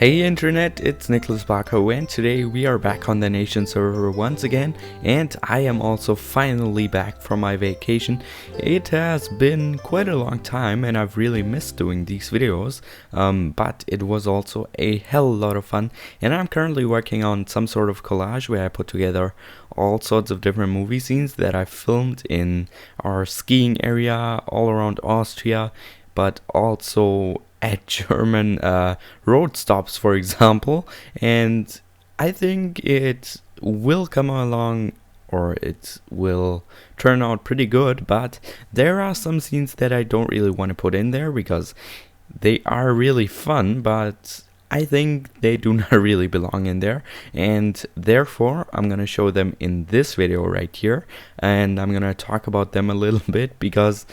Hey internet, it's Nicholas Baco and today we are back on the nation server once again, and I am also finally back from my vacation. It has been quite a long time and I've really missed doing these videos, but it was also a hell of a lot of fun, and I'm currently working on some sort of collage where I put together all sorts of different movie scenes that I filmed in our skiing area all around Austria, but also at German road stops, for example. And I think it will come along, or it will turn out pretty good, but there are some scenes that I don't really want to put in there because they are really fun, but I think they do not really belong in there, and therefore I'm gonna show them in this video right here, and I'm gonna talk about them a little bit because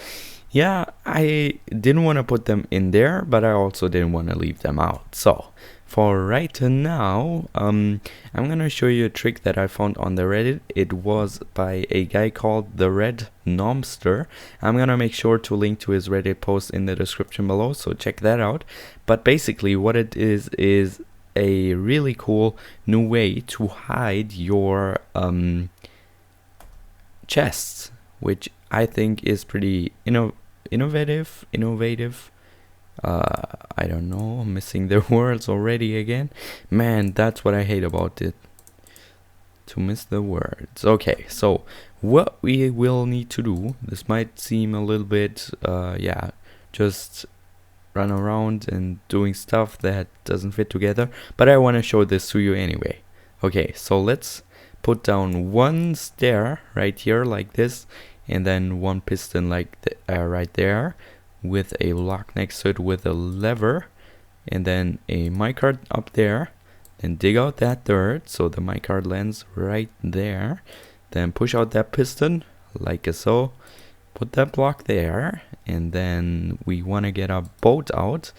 yeah, I didn't want to put them in there, but I also didn't want to leave them out. So for right now, I'm gonna show you a trick that I found on the Reddit. It was by a guy called the Red Nomster. I'm gonna make sure to link to his Reddit post in the description below, so check that out. But basically what it is a really cool new way to hide your chests, which I think is pretty innovative. I don't know, I'm missing the words already again. Man, that's what I hate about it, to miss the words. Okay, so what we will need to do, this might seem a little bit just run around and doing stuff that doesn't fit together, but I want to show this to you anyway. Okay, so let's put down one stair right here like this, and then one piston like right there, with a block next to it with a lever, and then a minecart up there. Then dig out that dirt so the minecart lands right there. Then push out that piston like so. Put that block there, and then we want to get our boat out.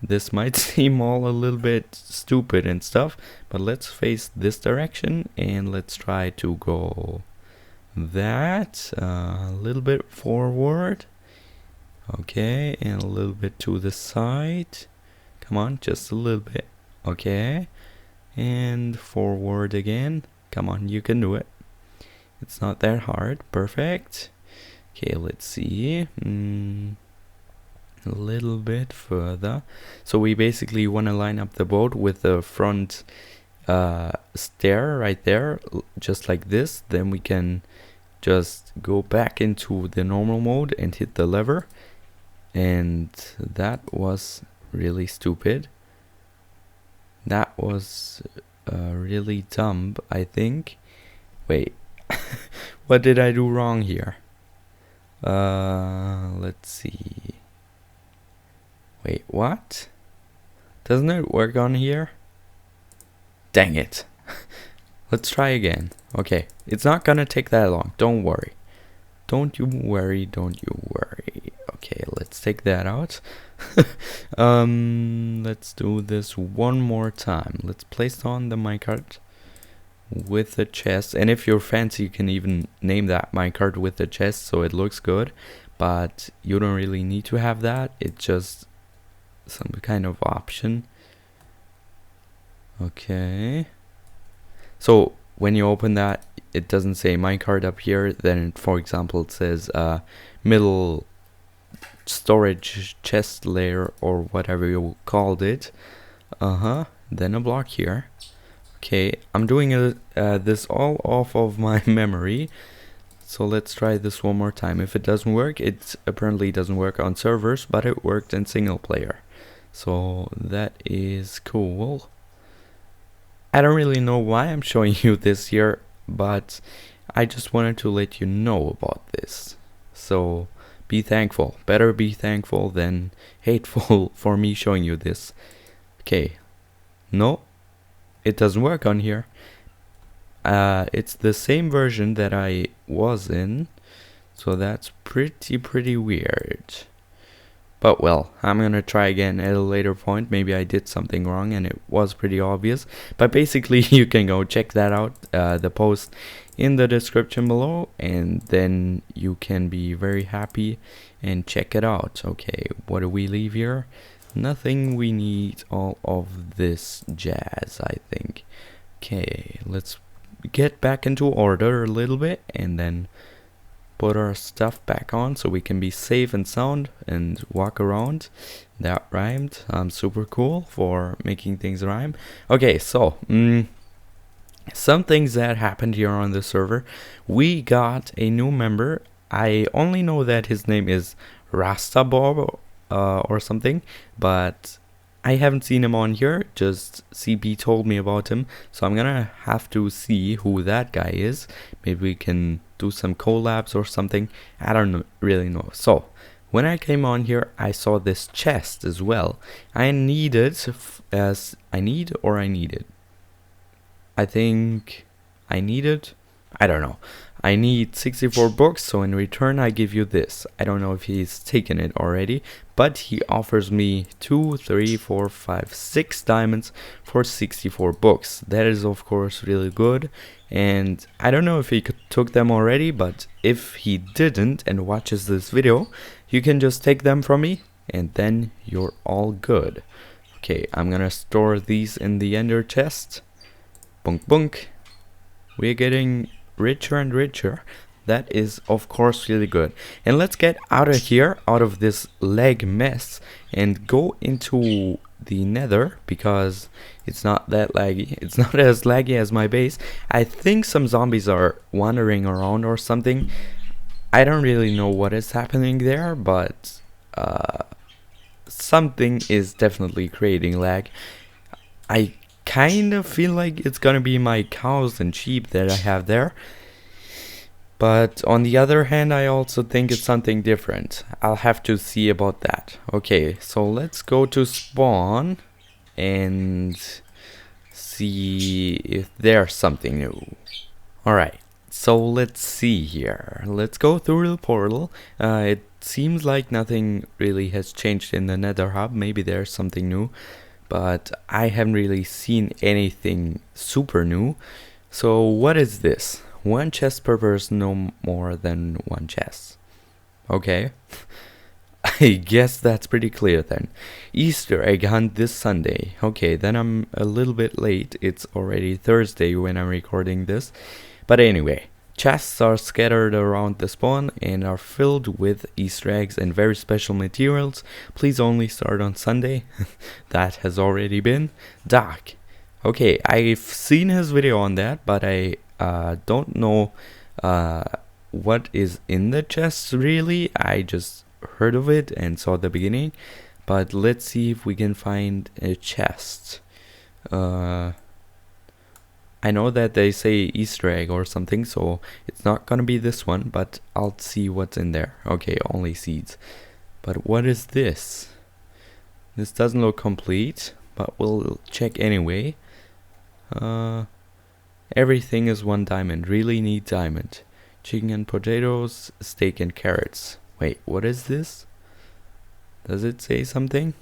This might seem all a little bit stupid and stuff, but let's face this direction and let's try to go that a little bit forward. Okay, and a little bit to the side. Come on, just a little bit. Okay, and forward again. Come on, you can do it. It's not that hard. Perfect. Okay, let's see. A little bit further. So we basically want to line up the boat with the front stair right there, just like this. Then we can just go back into the normal mode and hit the lever. And that was really stupid. That was really dumb, I think. Wait, what did I do wrong here? Let's see. Wait, what? Doesn't it work on here? Dang it. Let's try again. Okay, it's not gonna take that long. Don't worry. Don't you worry. Okay, let's take that out. Let's do this one more time. Let's place on the minecart with the chest. And if you're fancy, you can even name that minecart with the chest so it looks good. But you don't really need to have that. It's just some kind of option. Okay. So when you open that, it doesn't say minecart up here. Then, for example, it says middle storage chest layer or whatever you called it. Then a block here. Okay, I'm doing this all off of my memory. So let's try this one more time. If it doesn't work, it apparently doesn't work on servers, but it worked in single player. So that is cool. I don't really know why I'm showing you this here, but I just wanted to let you know about this. So be thankful. Better be thankful than hateful for me showing you this. Okay. No, it doesn't work on here. It's the same version that I was in, so that's pretty weird. But well, I'm gonna try again at a later point. Maybe I did something wrong and it was pretty obvious. But basically you can go check that out, the post in the description below, and then you can be very happy and check it out. Okay, what do we leave here? Nothing we need all of this jazz, I think. Okay, let's get back into order a little bit and then put our stuff back on so we can be safe and sound and walk around. That rhymed. I'm super cool for making things rhyme. Okay, so some things that happened here on the server. We got a new member. I only know that his name is Rasta Bob or something, but I haven't seen him on here. Just CP told me about him, so I'm gonna have to see who that guy is. Maybe we can do some collabs or something. I don't really know. So when I came on here, I saw this chest as well. I needed I think I needed, I don't know. I need 64 books, so in return I give you this. I don't know if he's taken it already, but he offers me 2, 3, 4, 5, 6 diamonds for 64 books. That is of course really good, and I don't know if he took them already, but if he didn't and watches this video, you can just take them from me, and then you're all good. Okay, I'm gonna store these in the ender chest. Bunk bunk. We're getting richer and richer. That is of course really good. And let's get out of here, out of this lag mess, and go into the nether, because it's not that laggy. It's not as laggy as my base. I think some zombies are wandering around or something. I don't really know what is happening there, but something is definitely creating lag. I kind of feel like it's gonna be my cows and sheep that I have there, but on the other hand I also think it's something different. I'll have to see about that. Okay, so let's go to spawn and see if there's something new. Alright, so let's see here. Let's go through the portal. It seems like nothing really has changed in the nether hub. Maybe there's something new, but I haven't really seen anything super new. So what is this? One chest per person, no more than one chest. Okay. I guess that's pretty clear then. Easter egg hunt this Sunday. Okay, then I'm a little bit late. It's already Thursday when I'm recording this. But anyway, chests are scattered around the spawn and are filled with Easter eggs and very special materials. Please only start on Sunday. That has already been. Doc. Okay, I've seen his video on that, but I don't know what is in the chest really. I just heard of it and saw the beginning. But let's see if we can find a chest. I know that they say Easter egg or something, so it's not gonna be this one, but I'll see what's in there. Okay, only seeds. But what is this? This doesn't look complete, but we'll check anyway. Everything is 1 diamond. Really need diamond. Chicken and potatoes, steak and carrots. Wait, what is this? Does it say something?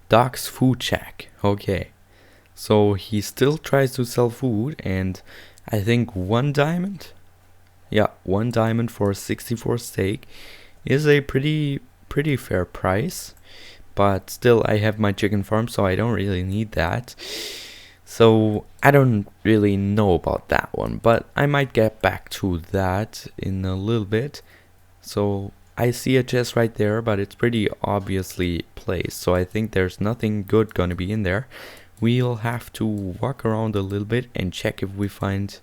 Doc's food shack. Okay. So he still tries to sell food, and I think 1 diamond? Yeah, 1 diamond for 64 steak is a pretty fair price. But still, I have my chicken farm, so I don't really need that. So I don't really know about that one, but I might get back to that in a little bit. So I see a chest right there, but it's pretty obviously placed, so I think there's nothing good gonna be in there. We'll have to walk around a little bit and check if we find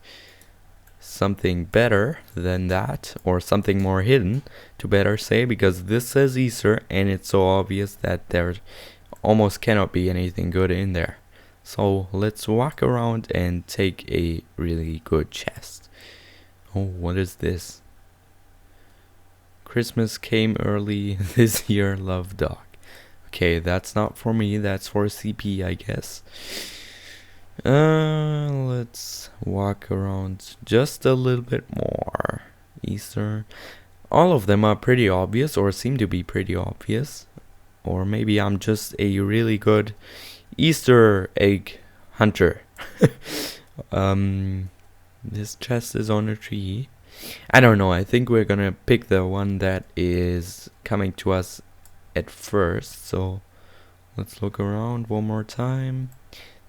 something better than that, or something more hidden to better say, because this says Easter and it's so obvious that there almost cannot be anything good in there. So let's walk around and take a really good chest. Oh, what is this? Christmas came early this year, love Doc. Okay, that's not for me, that's for CP, I guess. Let's walk around just a little bit more. Easter. All of them are pretty obvious, or seem to be pretty obvious. Or maybe I'm just a really good Easter egg hunter. This chest is on a tree. I don't know, I think we're gonna pick the one that is coming to us at first, so let's look around one more time.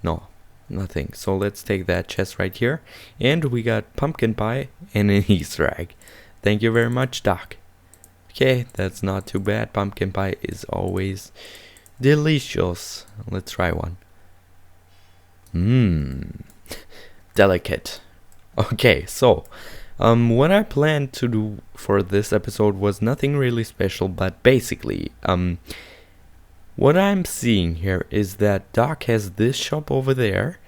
No, nothing. So let's take that chest right here, and we got pumpkin pie and an Easter egg. Thank you very much, Doc. Okay, that's not too bad. Pumpkin pie is always delicious. Let's try one. Delicate. Okay, so what I planned to do for this episode was nothing really special, but basically what I'm seeing here is that Doc has this shop over there,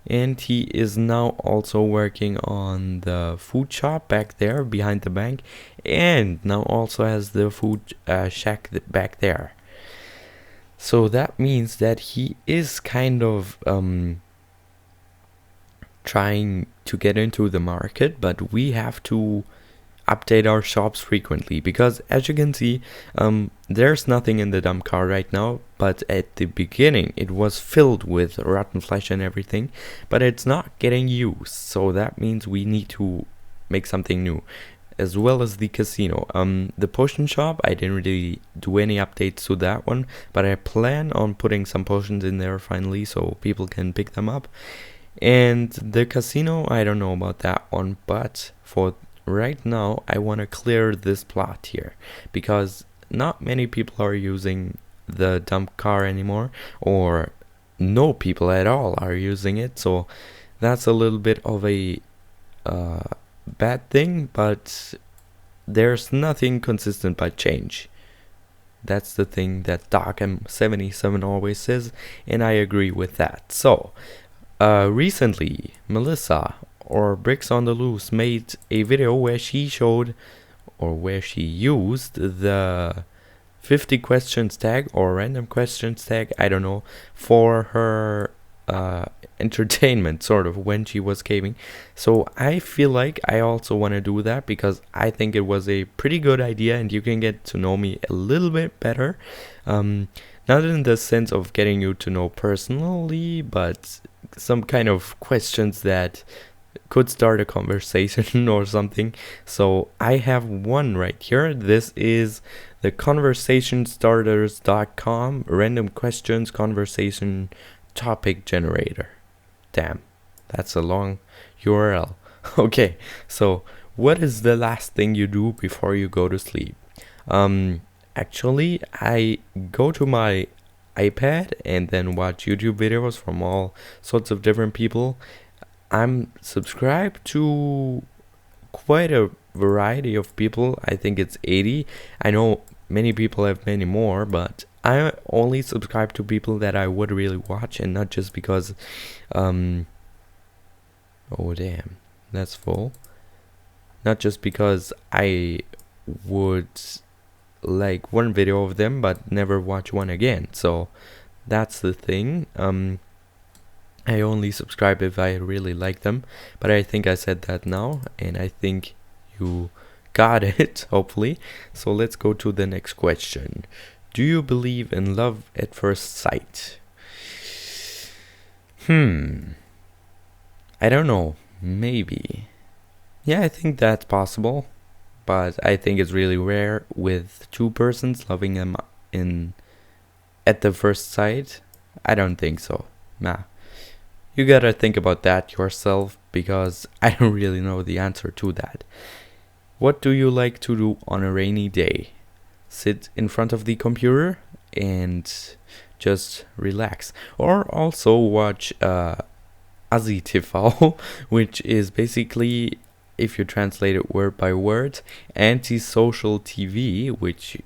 and he is now also working on the food shop back there behind the bank, and now also has the food shack back there. So that means that he is kind of trying to get into the market, but we have to update our shops frequently, because as you can see, there's nothing in the dump car right now, but at the beginning it was filled with rotten flesh and everything, but it's not getting used, so that means we need to make something new, as well as the casino. The potion shop, I didn't really do any updates to that one, but I plan on putting some potions in there finally so people can pick them up. And the casino, I don't know about that one, but for right now I want to clear this plot here, because not many people are using the dump car anymore, or no people at all are using it, so that's a little bit of a bad thing, but there's nothing consistent but change. That's the thing that Doc M77 always says, and I agree with that. So recently Melissa, or Bricks on the Loose, made a video where she showed, or where she used the 50 questions tag or random questions tag, I don't know, for her entertainment, sort of, when she was caving. So I feel like I also want to do that, because I think it was a pretty good idea, and you can get to know me a little bit better, not in the sense of getting you to know personally, but some kind of questions that could start a conversation or something. So I have one right here. This is the conversationstarters.com random questions conversation topic generator. Damn, that's a long URL. Okay, so what is the last thing you do before you go to sleep? Actually, I go to my iPad and then watch YouTube videos from all sorts of different people. I'm subscribed to quite a variety of people. I think it's 80. I know many people have many more, but I only subscribe to people that I would really watch, and not just because oh damn, that's full. Not just because I would like one video of them but never watch one again. So that's the thing. I only subscribe if I really like them, but I think I said that now, and I think you got it, hopefully. So let's go to the next question. Do you believe in love at first sight? I don't know, maybe. Yeah, I think that's possible, but I think it's really rare with two persons loving them at the first sight. I don't think so. Nah. You gotta think about that yourself, because I don't really know the answer to that. What do you like to do on a rainy day? Sit in front of the computer and just relax. Or also watch Asi TV, which is basically, if you translate it word by word, anti-social TV, which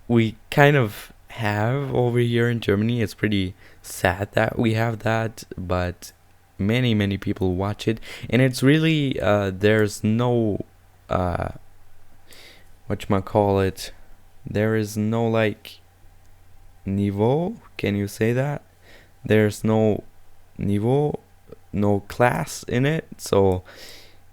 we kind of have over here in Germany. It's pretty sad that we have that, but many people watch it, and it's really there's no whatchamacallit, there is no like niveau, can you say that? There's no niveau, no class in it. So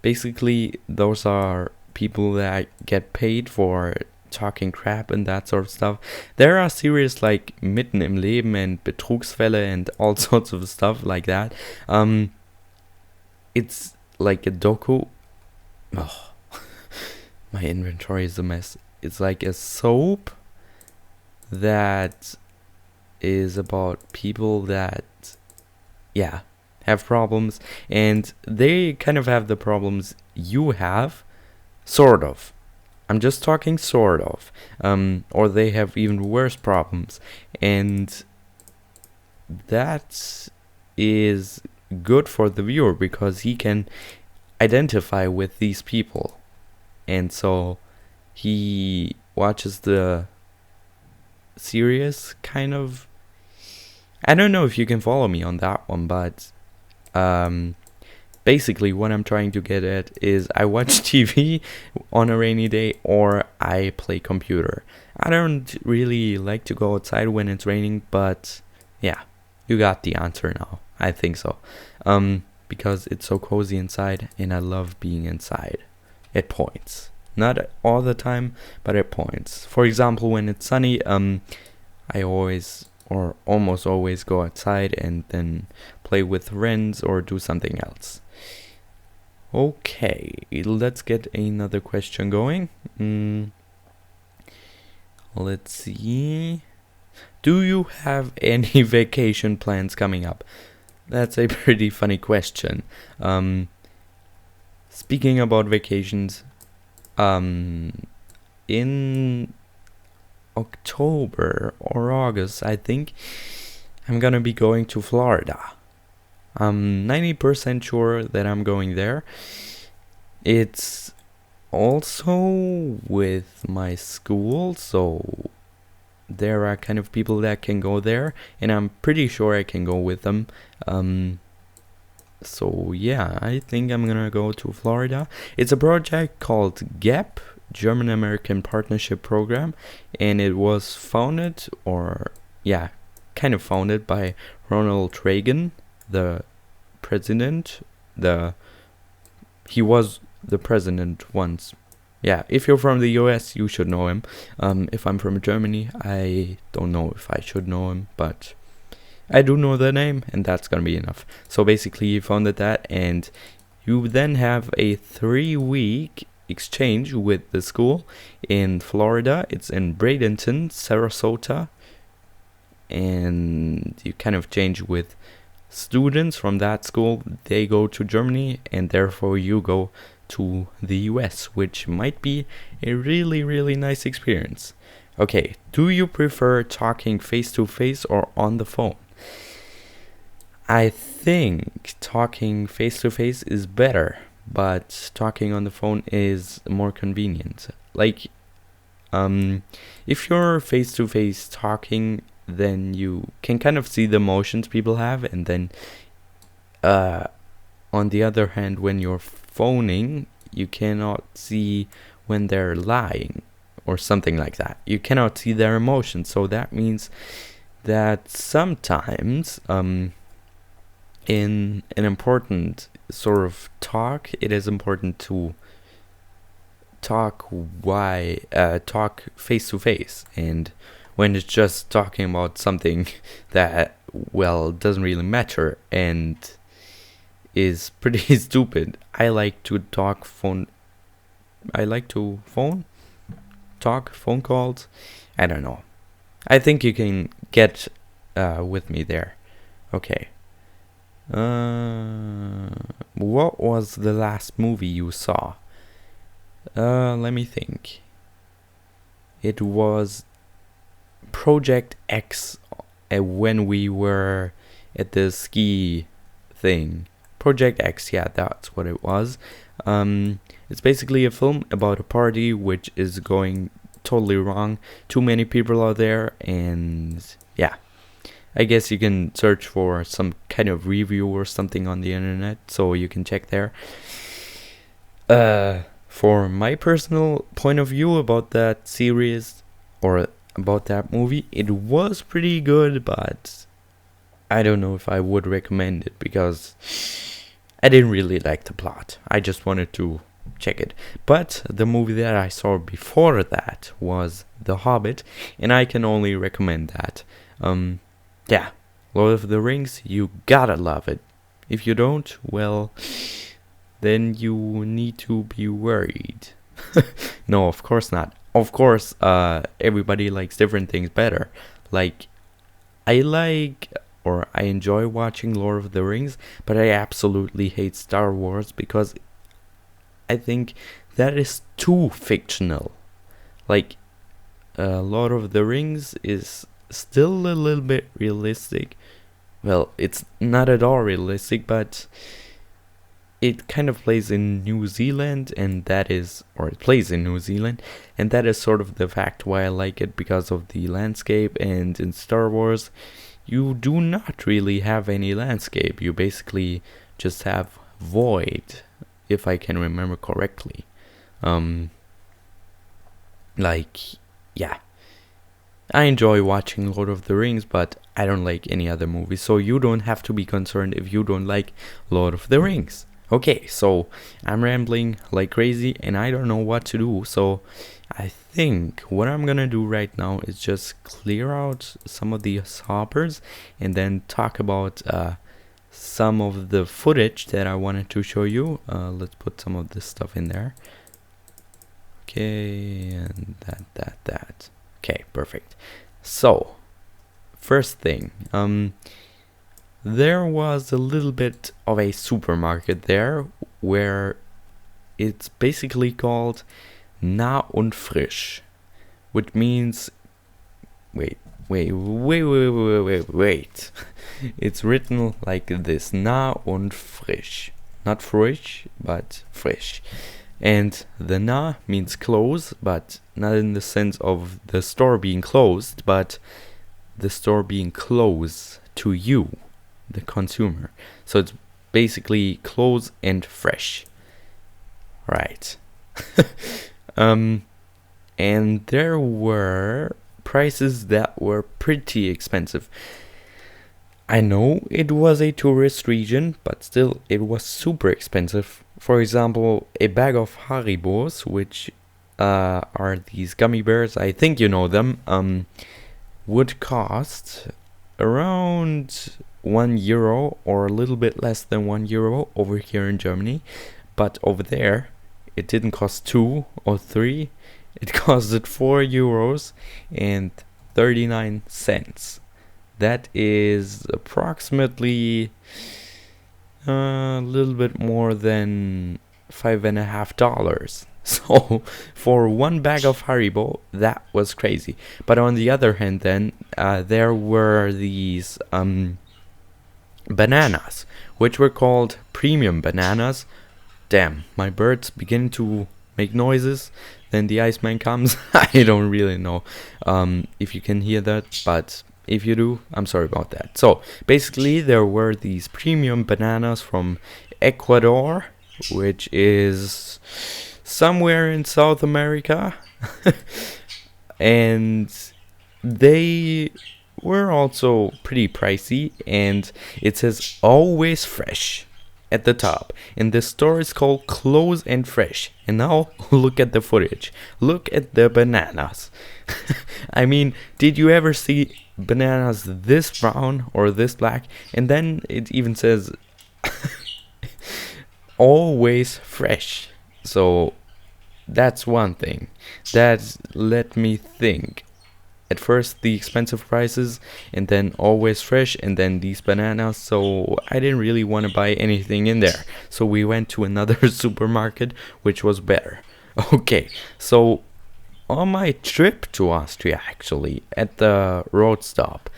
basically those are people that get paid for talking crap and that sort of stuff. There are series like Mitten im Leben and Betrugsfälle and all sorts of stuff like that. It's like a doku. Oh, my inventory is a mess. It's like a soap that is about people that, yeah, have problems, and they kind of have the problems you have, sort of. I'm just talking sort of. Or they have even worse problems, and that is good for the viewer because he can identify with these people, and so he watches the series kind of. I don't know if you can follow me on that one, but basically what I'm trying to get at is I watch TV on a rainy day or I play computer. I don't really like to go outside when it's raining, but yeah, you got the answer now. I think so. Because it's so cozy inside and I love being inside at points. Not all the time, but at points. For example, when it's sunny, I always or almost always go outside and then play with friends or do something else. Okay, let's get another question going. Let's see. Do you have any vacation plans coming up? That's a pretty funny question. Speaking about vacations, in October or August, I think, I'm gonna be going to Florida. I'm 90% sure that I'm going there. It's also with my school, so there are kind of people that can go there, and I'm pretty sure I can go with them. So yeah, I think I'm gonna go to Florida. It's a project called GAP, German American Partnership Program, and it was founded, or yeah, kind of founded by Ronald Reagan, the president. He was the president once. Yeah, if you're from the US, you should know him. If I'm from Germany, I don't know if I should know him, but I do know the name, and that's gonna be enough. So basically, he founded that, and you then have a 3-week exchange with the school in Florida. It's in Bradenton, Sarasota, and you kind of change with students from that school. They go to Germany, and therefore you go to the US, which might be a really, really nice experience. Okay, do you prefer talking face to face or on the phone? I think talking face to face is better, but talking on the phone is more convenient. Like, if you're face to face talking, then you can kind of see the emotions people have, and then on the other hand, when you're phoning, you cannot see when they're lying or something like that. You cannot see their emotions, so that means that sometimes in an important sort of talk, it is important to talk face to face, and when it's just talking about something that, well, doesn't really matter and is pretty stupid, I like to talk phone calls. I don't know. I think you can get with me there. Okay. What was the last movie you saw? Let me think. It was Project X when we were at the ski thing. Project X, yeah, that's what it was. It's basically a film about a party which is going totally wrong. Too many people are there, and yeah. I guess you can search for some kind of review or something on the internet, so you can check there. For my personal point of view about that series, or about that movie, it was pretty good, but I don't know if I would recommend it, because I didn't really like the plot. I just wanted to check it. But the movie that I saw before that was The Hobbit, and I can only recommend that. Yeah, Lord of the Rings, you gotta love it. If you don't, well, then you need to be worried. No, of course not. of course, everybody likes different things better. Like, I like or I enjoy watching Lord of the Rings, but I absolutely hate Star Wars because I think that is too fictional. Like, Lord of the Rings is still a little bit realistic. Well, it's not at all realistic, but it kind of plays in New Zealand, and that is, or it plays in New Zealand, and that is sort of the fact why I like it, because of the landscape. And in Star Wars, you do not really have any landscape. You basically just have void, if I can remember correctly. Like, yeah. I enjoy watching Lord of the Rings, but I don't like any other movies, so you don't have to be concerned if you don't like Lord of the Rings. Okay, so I'm rambling like crazy and I don't know what to do, so I think what I'm gonna do right now is just clear out some of these hoppers and then talk about some of the footage that I wanted to show you. Let's put some of this stuff in there. Okay, and that. Okay, perfect. So, first thing, there was a little bit of a supermarket there where it's basically called nah und frisch, which means wait. It's written like this: nah und frisch, not frisch, but frisch. And the nah means close, but not in the sense of the store being closed, but the store being close to you, the consumer. So it's basically close and fresh. Right. And there were prices that were pretty expensive. I know it was a tourist region, but still it was super expensive. For example, a bag of Haribos, which are these gummy bears, I think you know them, would cost around €1 or a little bit less than €1 over here in Germany. But over there, it didn't cost 2 or 3. It costed €4.39. That is approximately a little bit more than $5.50. So for one bag of Haribo, that was crazy. But on the other hand, then there were these bananas, which were called premium bananas. Damn, my bird's begin to make noises. Then the Iceman comes. I don't really know if you can hear that, but if you do, I'm sorry about that. So basically, there were these premium bananas from Ecuador, which is somewhere in South America. And they were also pretty pricey, and it says always fresh at the top, and the store is called Close and Fresh. And now look at the footage, look at the bananas. I mean, did you ever see bananas this brown or this black? And then it even says always fresh. So that's one thing that let me think. At first the expensive prices, and then always fresh, and then these bananas. So I didn't really want to buy anything in there. So we went to another supermarket, which was better. Okay, so on my trip to Austria, actually, at the road stop,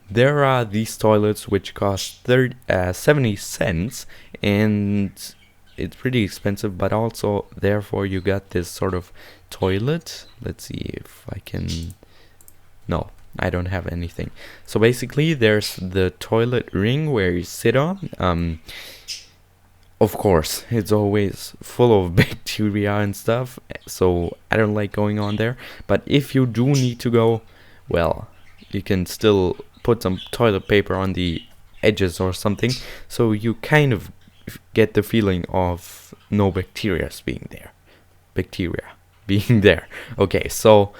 there are these toilets which cost 70 cents, and it's pretty expensive, but also therefore you got this sort of toilet. Let's see if I can... No, I don't have anything. So basically there's the toilet ring where you sit on. Of course, it's always full of bacteria and stuff, so I don't like going on there. But if you do need to go, well, you can still put some toilet paper on the edges or something, so you kind of get the feeling of no bacteria being there. Okay, so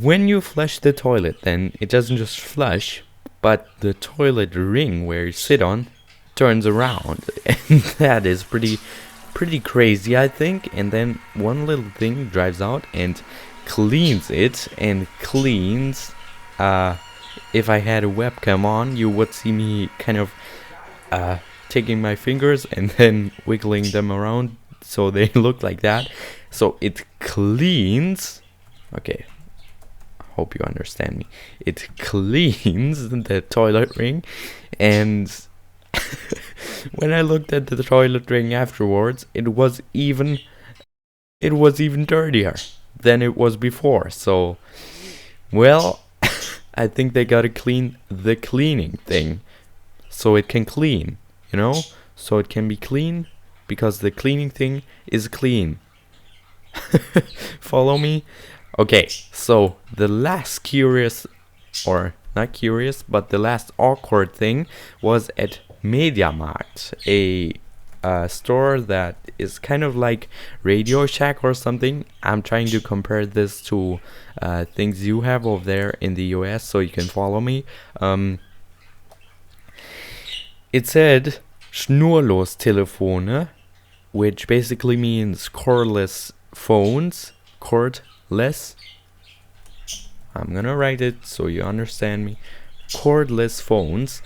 when you flush the toilet, then it doesn't just flush, but the toilet ring where you sit on turns around, and that is pretty pretty crazy, I think. And then one little thing drives out and cleans it, and cleans. If I had a webcam on, you would see me kind of taking my fingers and then wiggling them around so they look like that. So it cleans. Okay, hope you understand me. It cleans the toilet ring, and when I looked at the toilet ring afterwards, it was even dirtier than it was before. So, well, I think they gotta clean the cleaning thing so it can clean, you know? So it can be clean because the cleaning thing is clean. Follow me? Okay, so the last curious, or not curious, but the last awkward thing was at MediaMarkt, a store that is kind of like Radio Shack or something. I'm trying to compare this to things you have over there in the US so you can follow me. It said Schnurlos Telefone, which basically means cordless phones. Cordless. I'm gonna write it so you understand me. Cordless phones.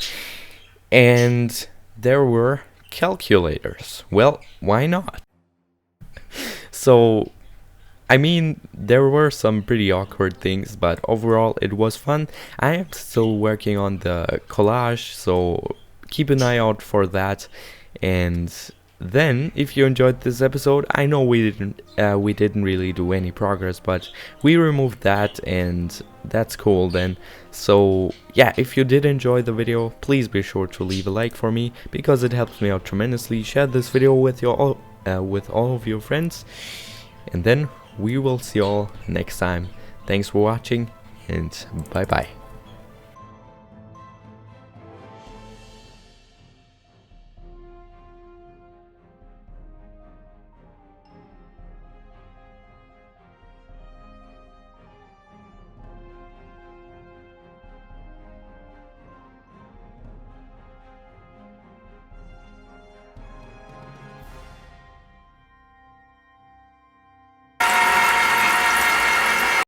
And there were calculators. Well, why not? So, I mean, there were some pretty awkward things, but overall it was fun. I am still working on the collage, so keep an eye out for that. And then, if you enjoyed this episode, I know we didn't really do any progress, but we removed that, and that's cool then. So yeah, if you did enjoy the video, please be sure to leave a like for me, because it helps me out tremendously. Share this video with all of your friends, and then we will see you all next time. Thanks for watching, and bye bye.